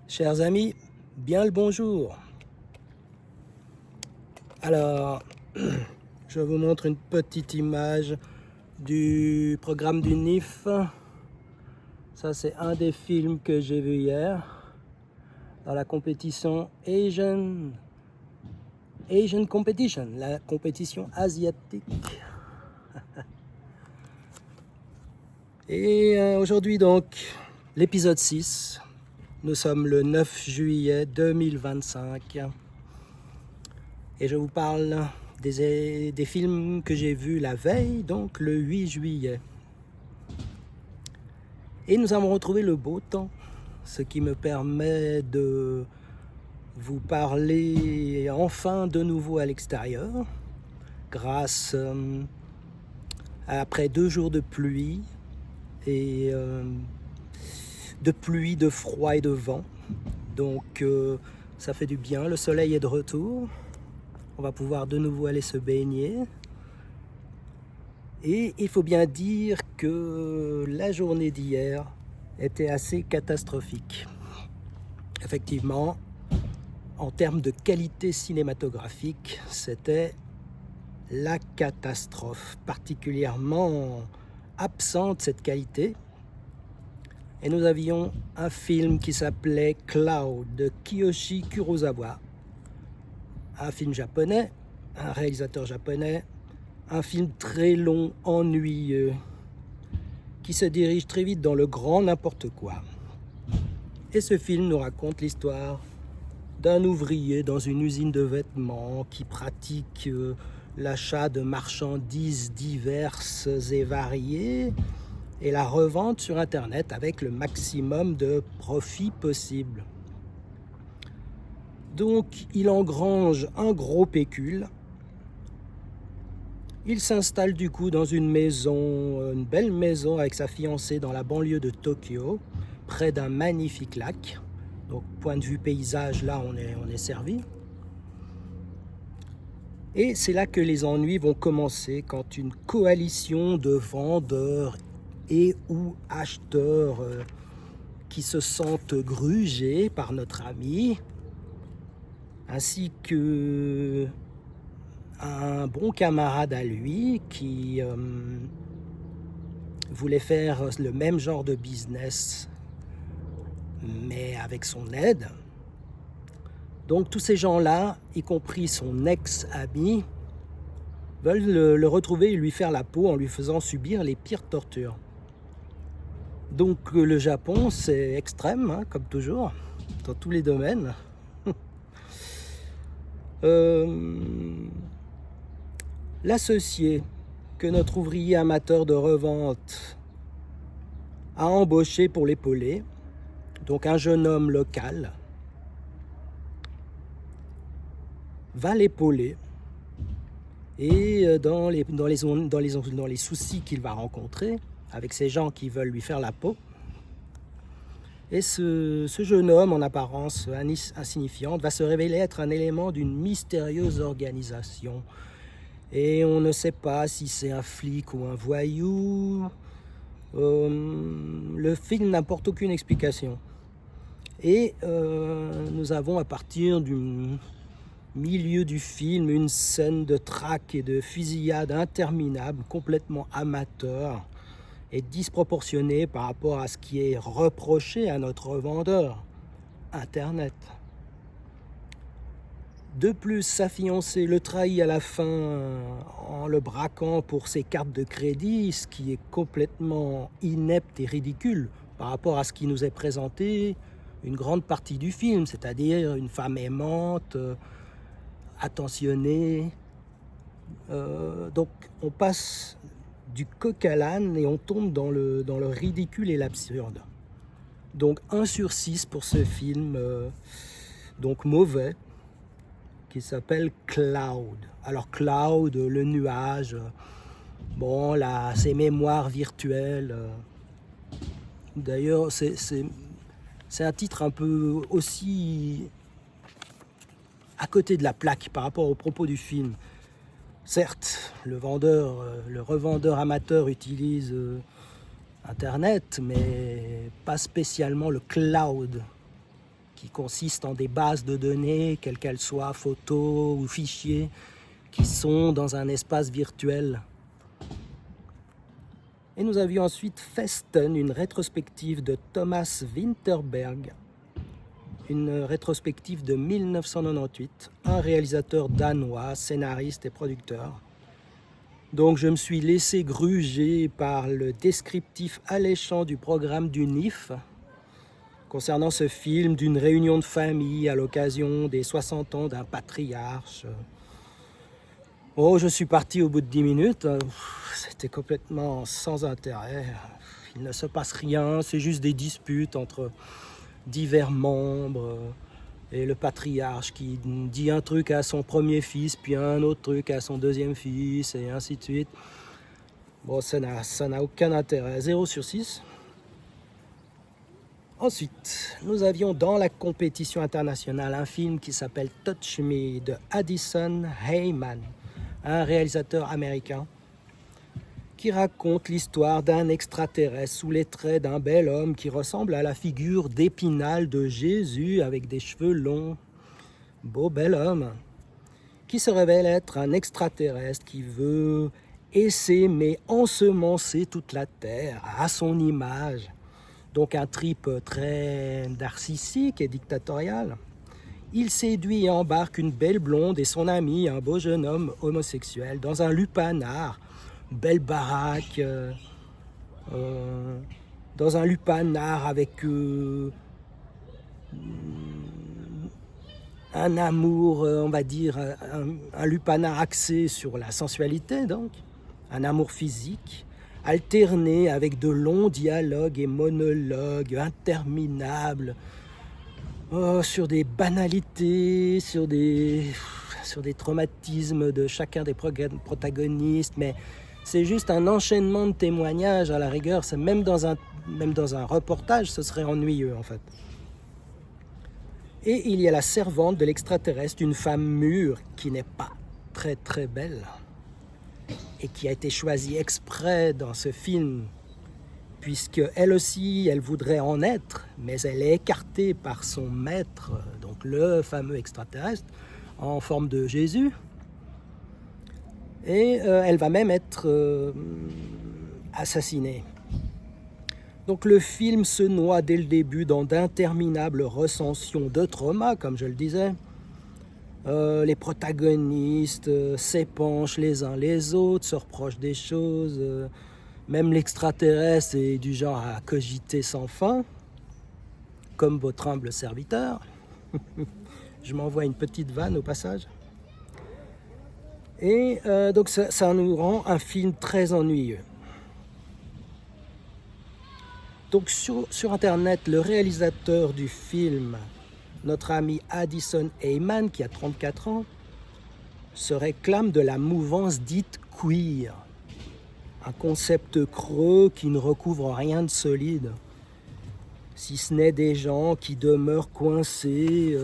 Chers amis, bien le bonjour. Alors, je vous montre une petite image du programme du NIF. Ça, c'est un des films que j'ai vu hier dans la compétition Asian Competition, la compétition asiatique. Et aujourd'hui, donc, l'épisode 6. Nous sommes le 9 juillet 2025. Et je vous parle des films que j'ai vus la veille, donc le 8 juillet. Et nous avons retrouvé le beau temps, ce qui me permet de vous parler enfin de nouveau à l'extérieur, grâce après 2 jours de pluie, et de froid et de vent. Donc ça fait du bien, le soleil est de retour. On va pouvoir de nouveau aller se baigner. Et il faut bien dire que la journée d'hier était assez catastrophique. Effectivement, en termes de qualité cinématographique, c'était la catastrophe, particulièrement absente cette qualité. Et nous avions un film qui s'appelait Cloud de Kiyoshi Kurosawa, un film japonais, un réalisateur japonais, un film très long, ennuyeux, qui se dirige très vite dans le grand n'importe quoi. Et ce film nous raconte l'histoire d'un ouvrier dans une usine de vêtements qui pratique l'achat de marchandises diverses et variées et la revente sur Internet avec le maximum de profit possible. Donc il engrange un gros pécule. Il s'installe du coup dans une maison, une belle maison avec sa fiancée dans la banlieue de Tokyo, près d'un magnifique lac. Donc point de vue paysage, là on est servi. Et c'est là que les ennuis vont commencer quand une coalition de vendeurs et ou acheteurs qui se sentent grugés par notre ami, ainsi que un bon camarade à lui qui voulait faire le même genre de business, mais avec son aide. Donc tous ces gens-là, y compris son ex-ami, veulent le retrouver et lui faire la peau en lui faisant subir les pires tortures. Donc le Japon, c'est extrême, hein, comme toujours, dans tous les domaines. L'associé que notre ouvrier amateur de revente a embauché pour l'épauler, donc un jeune homme local, va l'épauler et dans les soucis qu'il va rencontrer avec ces gens qui veulent lui faire la peau. Et ce jeune homme, en apparence insignifiante, va se révéler être un élément d'une mystérieuse organisation. Et on ne sait pas si c'est un flic ou un voyou. Le film n'apporte aucune explication. Et nous avons à partir du milieu du film une scène de traque et de fusillade interminable, complètement amateur et disproportionnée par rapport à ce qui est reproché à notre revendeur, Internet. De plus, sa fiancée le trahit à la fin en le braquant pour ses cartes de crédit, ce qui est complètement inepte et ridicule par rapport à ce qui nous est présenté une grande partie du film, c'est-à-dire une femme aimante, attentionnée. Donc on passe du coq à l'âne et on tombe dans le ridicule et l'absurde. Donc 1 sur 6 pour ce film, donc mauvais, qui s'appelle Cloud. Alors Cloud, le nuage, bon là, ces mémoires virtuelles. D'ailleurs, c'est un titre un peu aussi à côté de la plaque par rapport aux propos du film. Certes, le revendeur amateur utilise Internet, mais pas spécialement le cloud qui consiste en des bases de données, quelles qu'elles soient, photos ou fichiers, qui sont dans un espace virtuel. Et nous avions ensuite Festen, une rétrospective de Thomas Winterberg, une rétrospective de 1998, un réalisateur danois, scénariste et producteur. Donc je me suis laissé gruger par le descriptif alléchant du programme du NIF concernant ce film d'une réunion de famille à l'occasion des 60 ans d'un patriarche. Oh, je suis parti au bout de 10 minutes, c'était complètement sans intérêt. Il ne se passe rien, c'est juste des disputes entre divers membres et le patriarche qui dit un truc à son premier fils, puis un autre truc à son deuxième fils, et ainsi de suite. Bon, ça n'a aucun intérêt, 0 sur 6. Ensuite, nous avions dans la compétition internationale un film qui s'appelle Touch Me de Addison Heyman, un réalisateur américain qui raconte l'histoire d'un extraterrestre sous les traits d'un bel homme qui ressemble à la figure d'Épinal de Jésus avec des cheveux longs. Beau bel homme, qui se révèle être un extraterrestre qui veut essaimer, ensemencer toute la terre à son image. Donc un trip très narcissique et dictatorial. Il séduit et embarque une belle blonde et son ami, un beau jeune homme homosexuel, dans un lupanar, belle baraque, dans un lupanar avec un amour, on va dire, un lupanar axé sur la sensualité, donc, un amour physique, alterné avec de longs dialogues et monologues interminables, sur des banalités, sur des traumatismes de chacun des protagonistes, mais c'est juste un enchaînement de témoignages à la rigueur. C'est même dans un reportage, ce serait ennuyeux en fait. Et il y a la servante de l'extraterrestre, une femme mûre qui n'est pas très très belle et qui a été choisie exprès dans ce film puisque elle aussi, elle voudrait en être, mais elle est écartée par son maître, donc le fameux extraterrestre, en forme de Jésus. Et elle va même être assassinée. Donc le film se noie dès le début dans d'interminables recensions de trauma, comme je le disais. Les protagonistes s'épanchent les uns les autres, se reprochent des choses. Même l'extraterrestre est du genre à cogiter sans fin, comme votre humble serviteur. Je m'envoie une petite vanne au passage. Et donc ça nous rend un film très ennuyeux. Donc sur Internet, le réalisateur du film, notre ami Addison Heyman, qui a 34 ans, se réclame de la mouvance dite queer. Un concept creux qui ne recouvre rien de solide, si ce n'est des gens qui demeurent coincés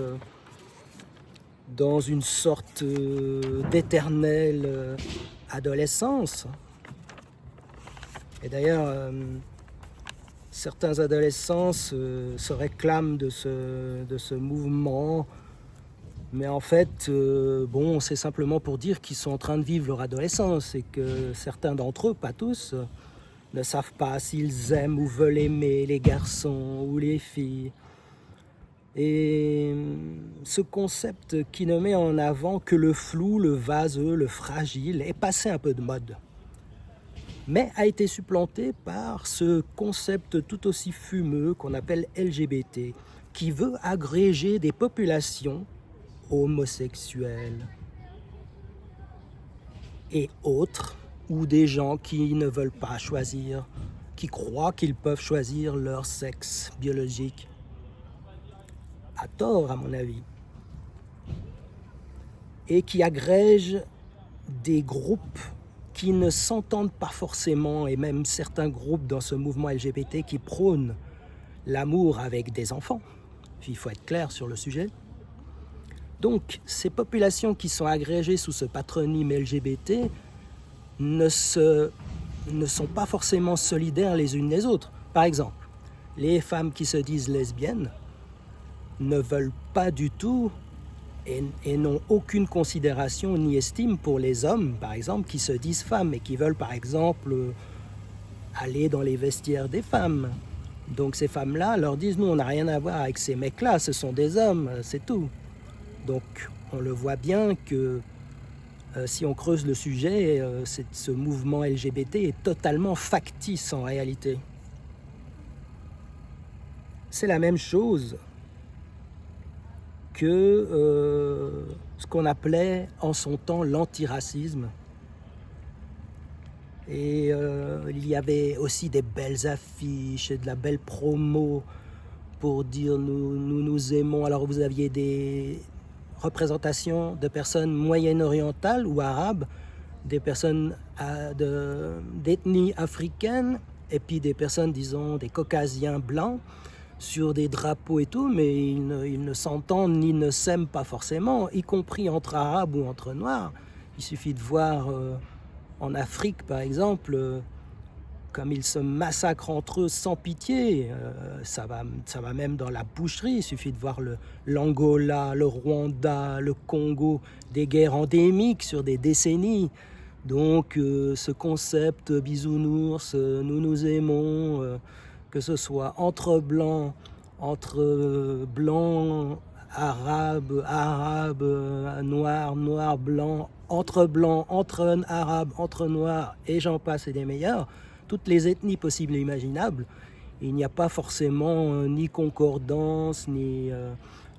dans une sorte d'éternelle adolescence. Et d'ailleurs, certains adolescents se réclament de ce mouvement, mais en fait, bon, c'est simplement pour dire qu'ils sont en train de vivre leur adolescence et que certains d'entre eux, pas tous, ne savent pas s'ils aiment ou veulent aimer les garçons ou les filles. Et ce concept qui ne met en avant que le flou, le vaseux, le fragile est passé un peu de mode, mais a été supplanté par ce concept tout aussi fumeux qu'on appelle LGBT, qui veut agréger des populations homosexuels et autres, ou des gens qui ne veulent pas choisir, qui croient qu'ils peuvent choisir leur sexe biologique. À tort, à mon avis. Et qui agrègent des groupes qui ne s'entendent pas forcément, et même certains groupes dans ce mouvement LGBT qui prônent l'amour avec des enfants. Il faut être clair sur le sujet. Donc, ces populations qui sont agrégées sous ce patronyme LGBT ne sont pas forcément solidaires les unes les autres. Par exemple, les femmes qui se disent lesbiennes ne veulent pas du tout et n'ont aucune considération ni estime pour les hommes, par exemple, qui se disent femmes et qui veulent, par exemple, aller dans les vestiaires des femmes. Donc ces femmes-là leur disent, nous, on n'a rien à voir avec ces mecs-là, ce sont des hommes, c'est tout. Donc on le voit bien que si on creuse le sujet, ce mouvement LGBT est totalement factice en réalité. C'est la même chose que ce qu'on appelait en son temps l'antiracisme. Et il y avait aussi des belles affiches et de la belle promo pour dire nous aimons. Alors vous aviez des représentations de personnes moyen-orientales ou arabes, des personnes d'ethnie africaine et puis des personnes, disons, des caucasiens blancs sur des drapeaux et tout, mais ils ne s'entendent ni ne s'aiment pas forcément, y compris entre arabes ou entre noirs. Il suffit de voir en Afrique, par exemple, comme ils se massacrent entre eux sans pitié. Ça va même dans la boucherie. Il suffit de voir l'Angola, le Rwanda, le Congo, des guerres endémiques sur des décennies. Donc ce concept bisounours, nous nous aimons, que ce soit entre blancs, arabes, noirs, blancs, entre arabes, entre noirs, et j'en passe et des meilleurs, toutes les ethnies possibles et imaginables, il n'y a pas forcément ni concordance, ni...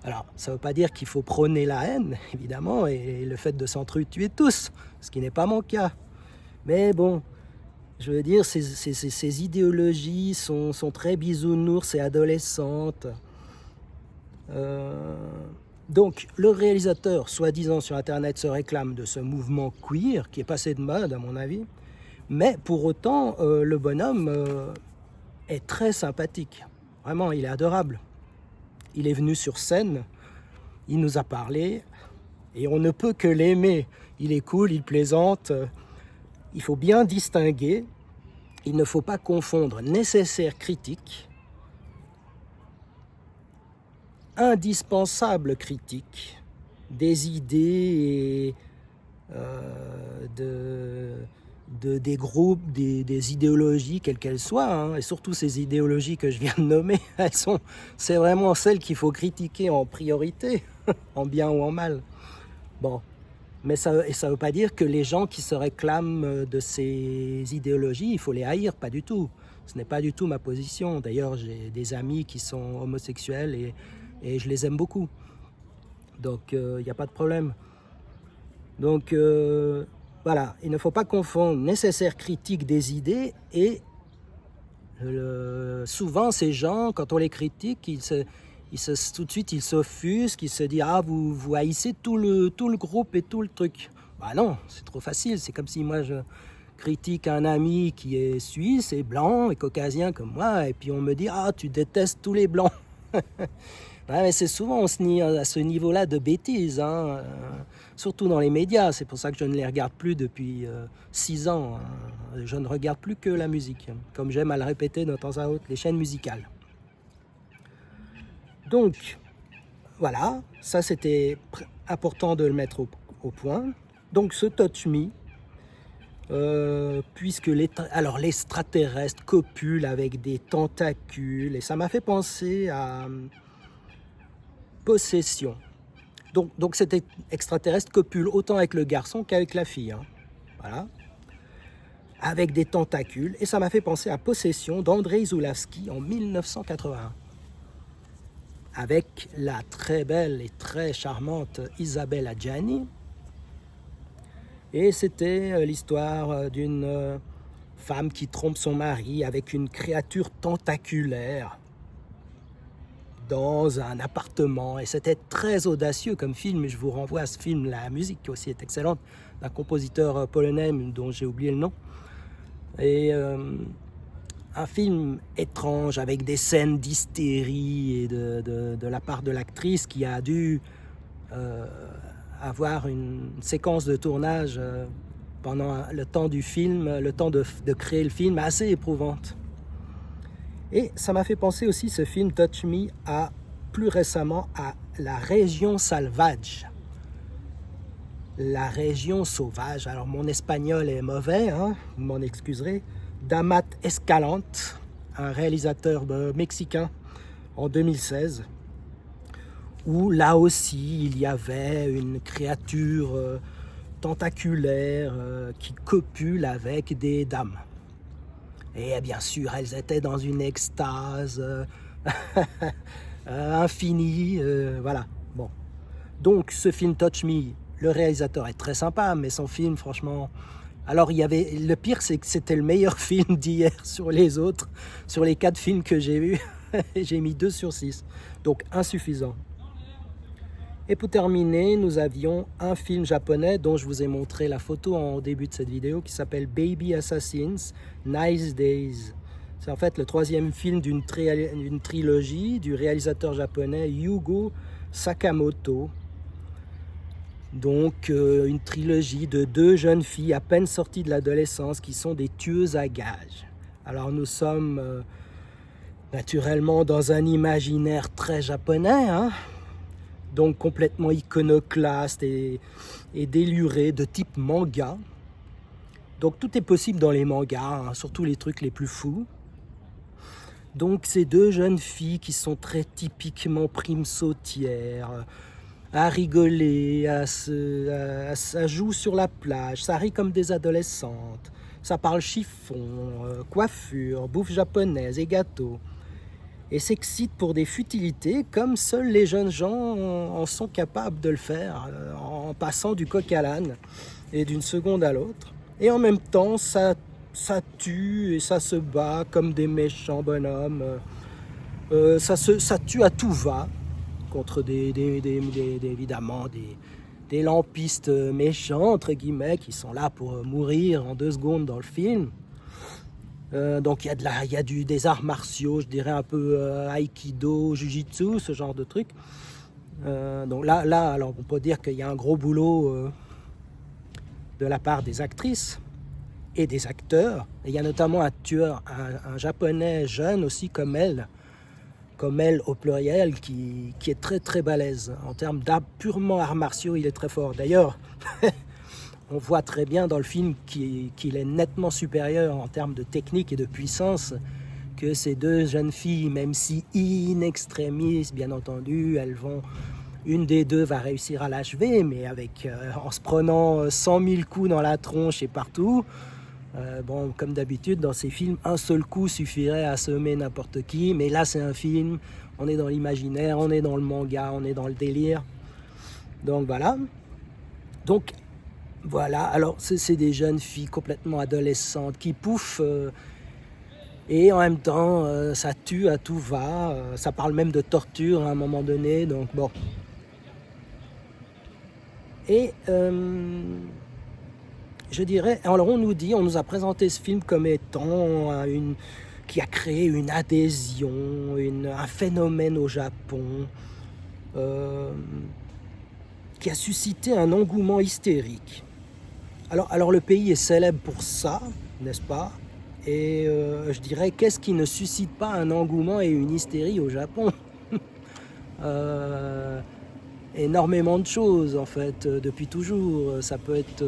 Alors, ça ne veut pas dire qu'il faut prôner la haine, évidemment, et le fait de s'entretuer tous, ce qui n'est pas mon cas. Mais bon, je veux dire, ces idéologies sont très bisounours et adolescentes. Donc, le réalisateur, soi-disant sur Internet, se réclame de ce mouvement queer, qui est passé de mode, à mon avis. Mais pour autant, le bonhomme est très sympathique. Vraiment, il est adorable. Il est venu sur scène, il nous a parlé, et on ne peut que l'aimer. Il est cool, il plaisante. Il faut bien distinguer. Il ne faut pas confondre nécessaire critique, indispensable critique, des idées des groupes, des idéologies, quelles qu'elles soient, hein, et surtout ces idéologies que je viens de nommer, c'est vraiment celles qu'il faut critiquer en priorité, en bien ou en mal. Bon, mais ça ne veut pas dire que les gens qui se réclament de ces idéologies, il faut les haïr, pas du tout. Ce n'est pas du tout ma position. D'ailleurs, j'ai des amis qui sont homosexuels et je les aime beaucoup. Donc, il n'y a pas de problème. Donc, voilà, il ne faut pas confondre nécessaire critique des idées et souvent ces gens, quand on les critique, tout de suite ils s'offusquent, ils se disent « Ah, vous haïssez tout le groupe et tout le truc ». Bah non, c'est trop facile, c'est comme si moi je critique un ami qui est suisse et blanc et caucasien comme moi et puis on me dit « Ah, tu détestes tous les blancs ». Ouais, mais c'est souvent on se nie à ce niveau-là de bêtises, hein, surtout dans les médias. C'est pour ça que je ne les regarde plus depuis 6 ans. Hein. Je ne regarde plus que la musique, comme j'aime à le répéter de temps à autre, les chaînes musicales. Donc, voilà, ça c'était important de le mettre au point. Donc ce Touch Me, puisque l'extraterrestre copule avec des tentacules, et ça m'a fait penser à... Possession. Donc cet extraterrestre copule autant avec le garçon qu'avec la fille. Hein. Voilà. Avec des tentacules. Et ça m'a fait penser à Possession d'Andrei Zulawski en 1981. Avec la très belle et très charmante Isabelle Adjani. Et c'était l'histoire d'une femme qui trompe son mari avec une créature tentaculaire dans un appartement, et c'était très audacieux comme film. Je vous renvoie à ce film, la musique aussi est excellente, d'un compositeur polonais dont j'ai oublié le nom, et un film étrange avec des scènes d'hystérie et de la part de l'actrice qui a dû avoir une séquence de tournage pendant le temps du film, le temps de créer le film, assez éprouvante. Et ça m'a fait penser aussi, ce film Touch Me, à plus récemment à La Région Salvaje. La Région Sauvage. Alors mon espagnol est mauvais, hein, vous m'en excuserez. d'Amat Escalante, un réalisateur mexicain en 2016, où là aussi il y avait une créature tentaculaire qui copule avec des dames. Et bien sûr, elles étaient dans une extase infinie, voilà. Bon. Donc ce film Touch Me, le réalisateur est très sympa, mais son film, franchement... Alors, le pire, c'est que c'était le meilleur film d'hier sur les autres. Sur les 4 films que j'ai vus, j'ai mis 2 sur 6. Donc, insuffisant. Et pour terminer, nous avions un film japonais dont je vous ai montré la photo en début de cette vidéo qui s'appelle Baby Assassins, Nice Days. C'est en fait le 3e film d'une trilogie du réalisateur japonais Yugo Sakamoto. Donc une trilogie de 2 jeunes filles à peine sorties de l'adolescence qui sont des tueuses à gages. Alors nous sommes naturellement dans un imaginaire très japonais, hein, donc complètement iconoclaste et déluré de type manga. Donc tout est possible dans les mangas, hein, surtout les trucs les plus fous. Donc ces 2 jeunes filles qui sont très typiquement primes sautières, à rigoler, ça joue sur la plage, ça rit comme des adolescentes, ça parle chiffon, coiffure, bouffe japonaise et gâteaux. Et s'excite pour des futilités comme seuls les jeunes gens en sont capables de le faire, en passant du coq à l'âne et d'une seconde à l'autre. Et en même temps, ça tue et ça se bat comme des méchants bonhommes. Ça tue à tout va contre évidemment des lampistes méchants, entre guillemets, qui sont là pour mourir en 2 secondes dans le film. Donc il y a des arts martiaux, je dirais un peu aïkido, jujitsu, ce genre de trucs. Donc là, alors on peut dire qu'il y a un gros boulot de la part des actrices et des acteurs. Et il y a notamment un tueur, un japonais jeune aussi comme elle au pluriel, qui est très très balèze. En termes d'art purement arts martiaux, il est très fort. D'ailleurs, on voit très bien dans le film qu'il est nettement supérieur en termes de technique et de puissance que ces 2 jeunes filles, même si in extremis, bien entendu, une des 2 va réussir à l'achever, mais en se prenant 100 000 coups dans la tronche et partout. Bon, comme d'habitude, dans ces films, un seul coup suffirait à semer n'importe qui. Mais là, c'est un film, on est dans l'imaginaire, on est dans le manga, on est dans le délire. Donc voilà. Alors, c'est des jeunes filles complètement adolescentes qui pouffent. Et en même temps, ça tue à tout va. Ça parle même de torture à un moment donné. Donc bon. Et... je dirais, alors on nous a présenté ce film comme étant qui a créé une adhésion, un phénomène au Japon, qui a suscité un engouement hystérique. Alors le pays est célèbre pour ça, n'est-ce pas? Et je dirais, qu'est-ce qui ne suscite pas un engouement et une hystérie au Japon? Énormément de choses en fait, depuis toujours. Ça peut être...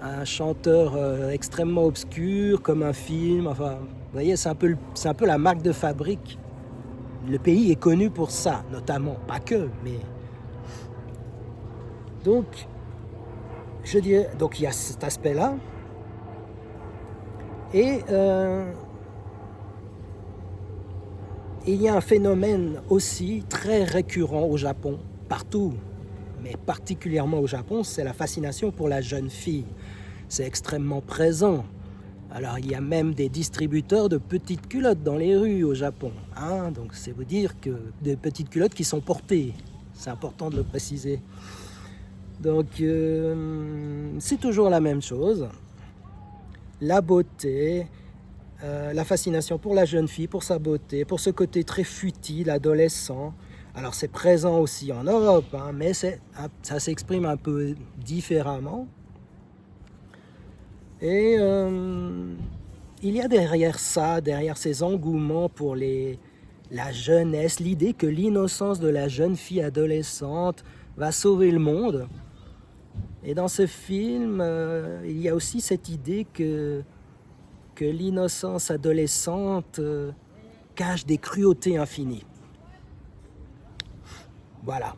un chanteur extrêmement obscur, comme un film, enfin, vous voyez, c'est un peu la marque de fabrique. Le pays est connu pour ça, notamment, pas que, mais... Donc, je dirais, donc il y a cet aspect-là, et il y a un phénomène aussi très récurrent au Japon, partout, mais particulièrement au Japon, c'est la fascination pour la jeune fille. C'est extrêmement présent. Alors il y a même des distributeurs de petites culottes dans les rues au Japon, hein, donc c'est vous dire que des petites culottes qui sont portées, c'est important de le préciser. Donc c'est toujours la même chose, la beauté, la fascination pour la jeune fille, pour sa beauté, pour ce côté très futile, adolescent. Alors c'est présent aussi en Europe, hein, mais ça s'exprime un peu différemment. Et il y a derrière ça, derrière ces engouements pour la jeunesse, l'idée que l'innocence de la jeune fille adolescente va sauver le monde. Et dans ce film, il y a aussi cette idée que l'innocence adolescente cache des cruautés infinies. Voilà.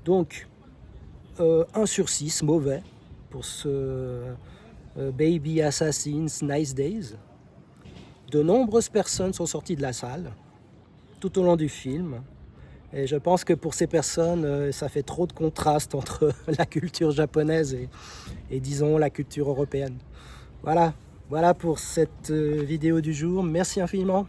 Donc, 1 sur 6, mauvais, pour ce Baby Assassin's Nice Days. De nombreuses personnes sont sorties de la salle tout au long du film. Et je pense que pour ces personnes, ça fait trop de contraste entre la culture japonaise et disons la culture européenne. Voilà pour cette vidéo du jour. Merci infiniment.